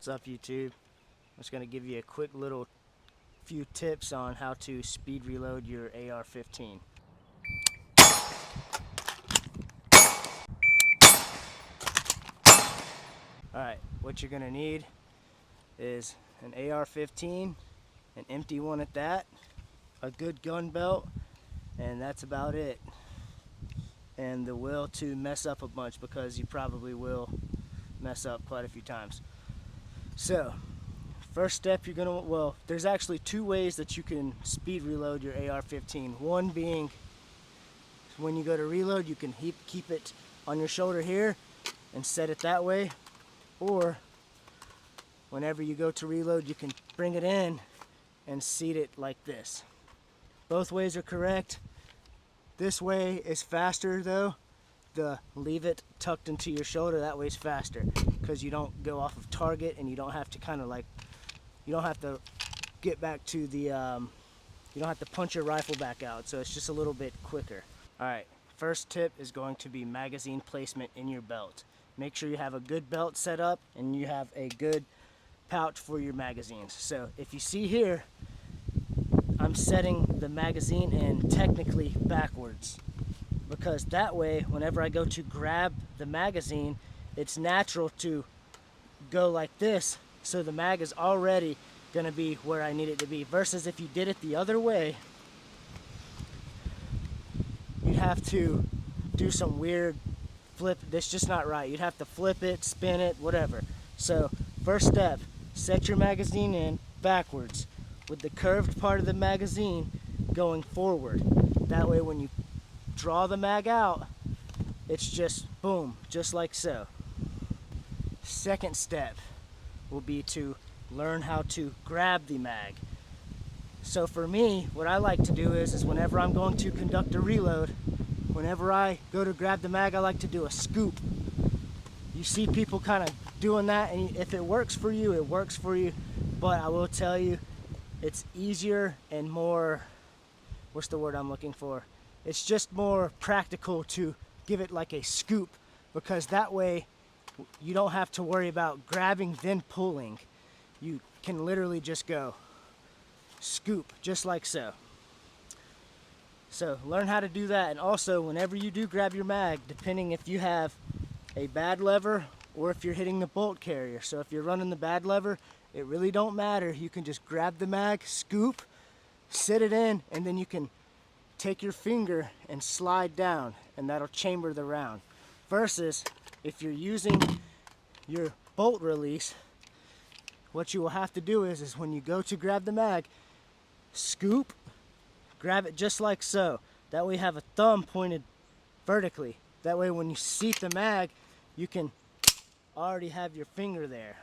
What's up, YouTube? I'm just going to give you a quick little few tips on how to speed reload your AR15. Alright, what you're going to need is an AR15, an empty one at that, a good gun belt, and that's about it. And the will to mess up a bunch, because you probably will mess up quite a few times. So, first step, you're gonna, well, there's actually two ways that you can speed reload your AR15. One being, when you go to reload, you can keep it on your shoulder here and set it that way. Or, whenever you go to reload, you can bring it in and seat it like this. Both ways are correct. This way is faster though. Leave it tucked into your shoulder, that way is faster, because you don't go off of target and you don't have to you don't have to get back to the, you don't have to punch your rifle back out, so it's just a little bit quicker. Alright, first tip is going to be magazine placement in your belt. Make sure you have a good belt set up and you have a good pouch for your magazines. So if you see here, I'm setting the magazine in technically backwards, because that way whenever I go to grab the magazine, it's natural to go like this, so the mag is already going to be where I need it to be, versus if you did it the other way, you'd have to do some weird flip. That's just not right. You'd have to flip it, spin it, whatever. So first step, set your magazine in backwards with the curved part of the magazine going forward. That way when you draw the mag out, it's just boom, just like so. Second step will be to learn how to grab the mag. So for me, what I like to do is whenever I'm going to conduct a reload, whenever I go to grab the mag, I like to do a scoop. You see people kind of doing that, and if it works for you, it works for you. But I will tell you, it's easier and more, what's the word I'm looking for? It's just more practical to give it like a scoop, because that way you don't have to worry about grabbing then pulling. You can literally just go scoop, just like so. So learn how to do that. And also, whenever you do grab your mag, depending if you have a bad lever or if you're hitting the bolt carrier. So if you're running the bad lever, it really don't matter. You can just grab the mag, scoop, sit it in, and then you can take your finger and slide down, and that'll chamber the round. Versus if you're using your bolt release, what you will have to do is when you go to grab the mag, scoop, grab it just like so. That way you have a thumb pointed vertically. That way when you seat the mag, you can already have your finger there.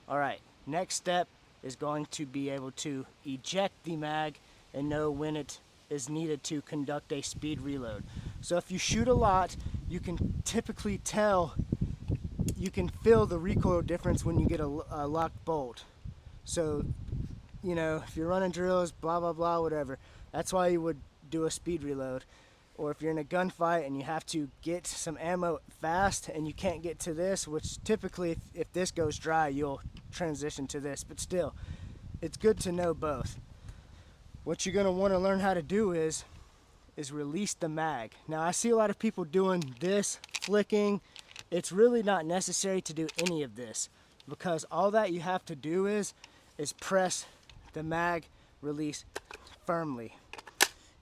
Alright, next step is going to be able to eject the mag and know when it is needed to conduct a speed reload. So if you shoot a lot, you can typically tell, you can feel the recoil difference when you get a locked bolt. So, you know, if you're running drills, blah, blah, blah, whatever, that's why you would do a speed reload. Or if you're in a gunfight and you have to get some ammo fast and you can't get to this, which typically if this goes dry, you'll transition to this. But still, it's good to know both. What you're going to want to learn how to do is release the mag. Now, I see a lot of people doing this, flicking. It's really not necessary to do any of this, because all that you have to do is press the mag release firmly.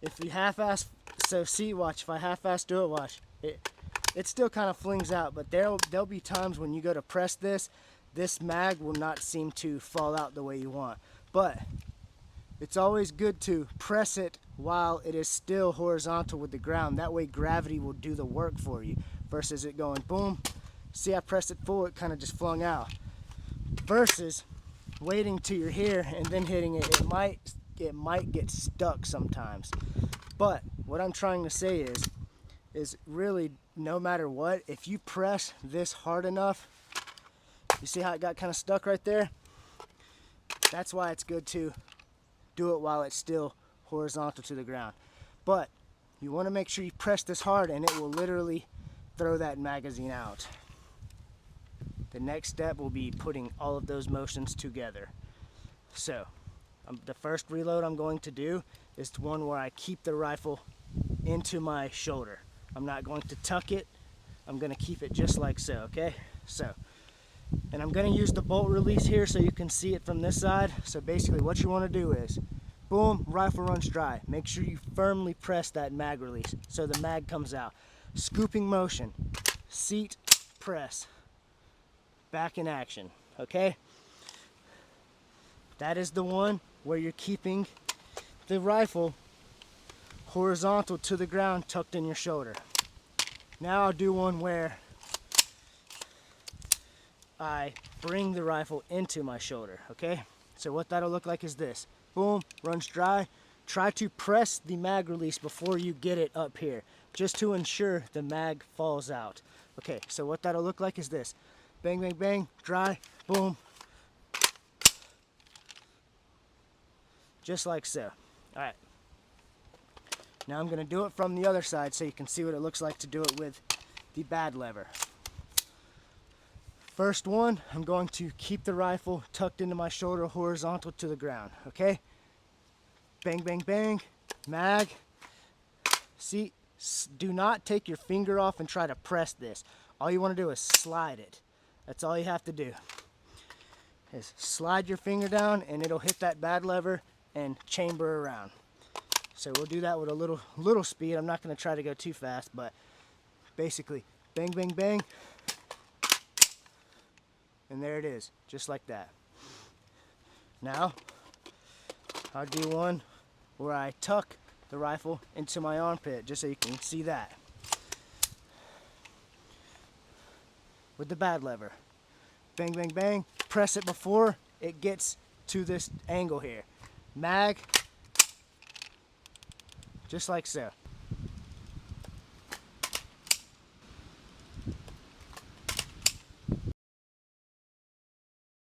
If you half-ass, so see, watch, if I half-ass do it, watch, it still kind of flings out, but there'll be times when you go to press this mag will not seem to fall out the way you want. But it's always good to press it while it is still horizontal with the ground. That way gravity will do the work for you, versus it going boom. See, I pressed it full, it kind of just flung out. Versus waiting till you're here and then hitting it, it might get stuck sometimes. But what I'm trying to say is really, no matter what, if you press this hard enough, you see how it got kind of stuck right there? That's why it's good to do it while it's still horizontal to the ground. But you want to make sure you press this hard, and it will literally throw that magazine out. The next step will be putting all of those motions together. So, the first reload I'm going to do is one where I keep the rifle into my shoulder. I'm not going to tuck it. I'm going to keep it just like so, okay? So, and I'm going to use the bolt release here so you can see it from this side. So basically what you want to do is, boom, rifle runs dry. Make sure you firmly press that mag release so the mag comes out. Scooping motion, seat, press, back in action, okay? That is the one where you're keeping the rifle horizontal to the ground, tucked in your shoulder. Now I'll do one where I bring the rifle into my shoulder, okay? So what that'll look like is this. Boom, runs dry. Try to press the mag release before you get it up here, just to ensure the mag falls out. Okay, so what that'll look like is this. Bang, bang, bang, dry, boom. Just like so. All right. Now I'm gonna do it from the other side so you can see what it looks like to do it with the bad lever. First one, I'm going to keep the rifle tucked into my shoulder, horizontal to the ground, okay? Bang, bang, bang, mag. See, do not take your finger off and try to press this. All you want to do is slide it. That's all you have to do. Is slide your finger down and it'll hit that bad lever and chamber around. So we'll do that with a little speed. I'm not going to try to go too fast, but basically, bang, bang, bang. And there it is, just like that. Now, I'll do one where I tuck the rifle into my armpit, just so you can see that. With the bad lever. Bang, bang, bang. Press it before it gets to this angle here. Mag, just like so.